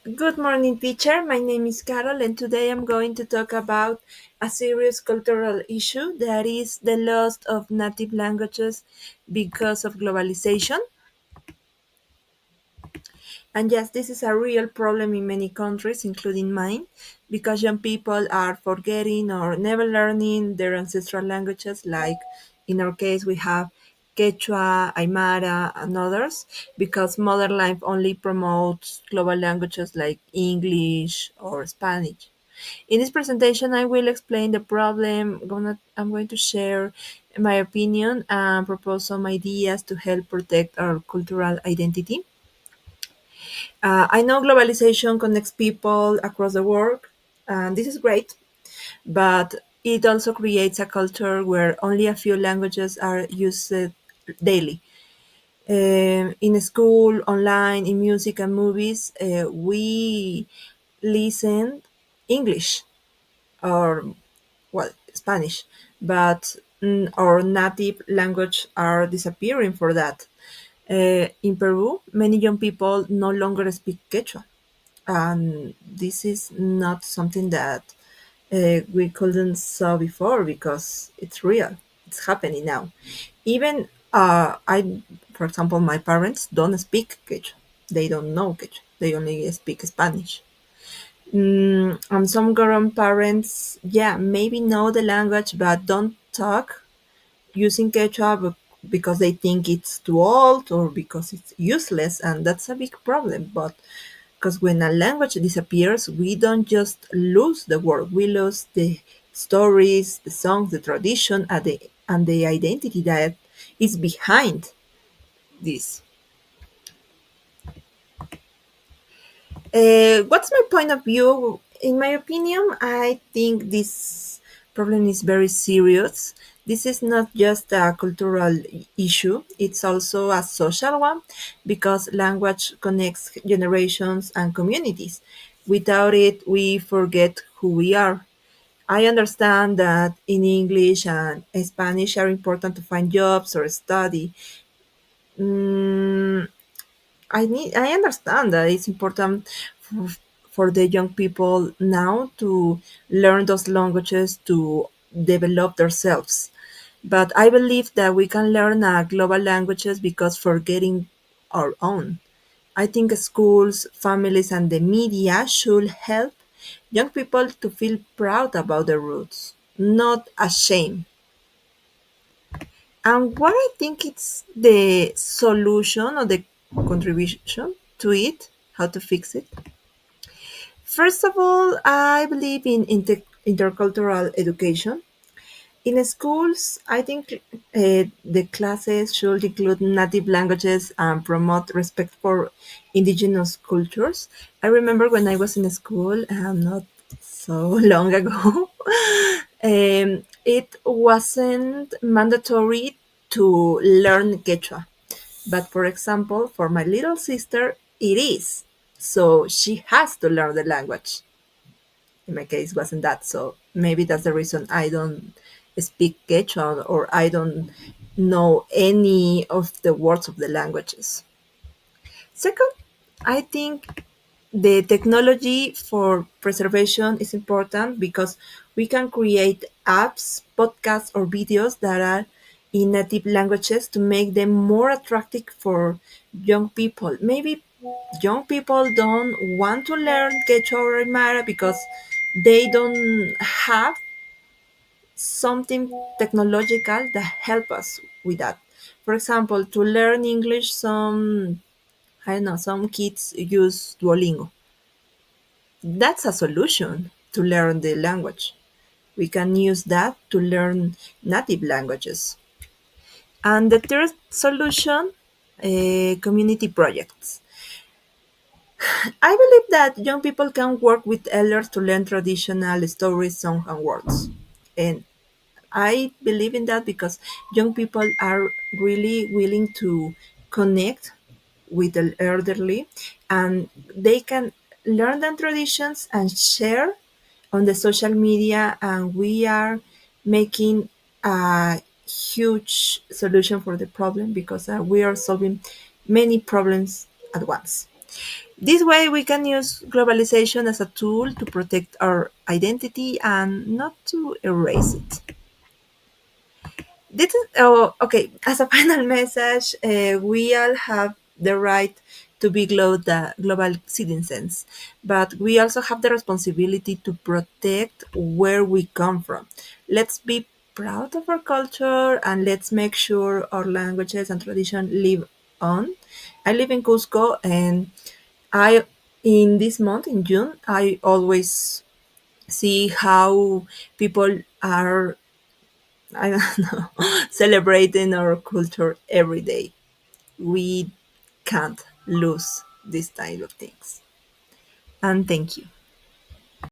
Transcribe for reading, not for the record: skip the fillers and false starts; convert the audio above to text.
Good morning, teacher. My name is Carol, and today I'm going to talk about a serious cultural issue that is the loss of native languages because of globalization. And yes, this is a real problem in many countries, including mine, because young people are forgetting or never learning their ancestral languages, like in our case, we have Quechua, Aymara, and others, because modern life only promotes global languages like English or Spanish. In this presentation, I will explain the problem. I'm going to share my opinion and propose some ideas to help protect our cultural identity. I know globalization connects people across the world, and this is great, but it also creates a culture where only a few languages are used daily. In school, online, in music and movies, we listen English or well Spanish, but our native language are disappearing for that. In Peru, many young people no longer speak Quechua, and this is not something that we couldn't saw before because it's real. It's happening now. Even for example, my parents don't speak Quechua. They don't know Quechua. They only speak Spanish. And some grandparents, yeah, maybe know the language but don't talk using Quechua because they think it's too old or because it's useless, and that's a big problem. But because when a language disappears, we don't just lose the word, we lose the stories, the songs, the tradition, and the identity that is behind this. What's my point of view? In my opinion, I think this problem is very serious. This is not just a cultural issue, it's also a social one because language connects generations and communities. Without it, we forget who we are. I understand that in English and Spanish are important to find jobs or study. Mm, I understand that it's important for, for the young people now to learn those languages to develop themselves. But I believe that we can learn global languages because forgetting our own. I think schools, families, and the media should help young people to feel proud about their roots, not ashamed. And what I think it's the solution or the contribution to it, how to fix it. First of all, I believe in intercultural education. In schools, I think the classes should include native languages and promote respect for indigenous cultures. I remember when I was in school, not so long ago, it wasn't mandatory to learn Quechua. But for example, for my little sister, it is. So she has to learn the language. In my case, wasn't that. So maybe that's the reason I don't speak Quechua or I don't know any of the words of the languages. Second, I think the technology for preservation is important because we can create apps, podcasts, or videos that are in native languages to make them more attractive for young people. Maybe young people don't want to learn Quechua or Aymara because they don't have something technological that help us with that. For example, to learn English, I don't know, some kids use Duolingo. That's a solution to learn the language. We can use that to learn native languages. And the third solution, community projects. I believe that young people can work with elders to learn traditional stories, songs, and words. And I believe in that because young people are really willing to connect with the elderly and they can learn the traditions and share on the social media, and we are making a huge solution for the problem because we are solving many problems at once. This way, we can use globalization as a tool to protect our identity and not to erase it. Okay, as a final message, we all have the right to be global citizens, but we also have the responsibility to protect where we come from. Let's be proud of our culture and let's make sure our languages and tradition live on. I live in Cusco, and I in this month in June I always see how people are, I don't know, celebrating our culture every day. We can't lose this type of things. And thank you.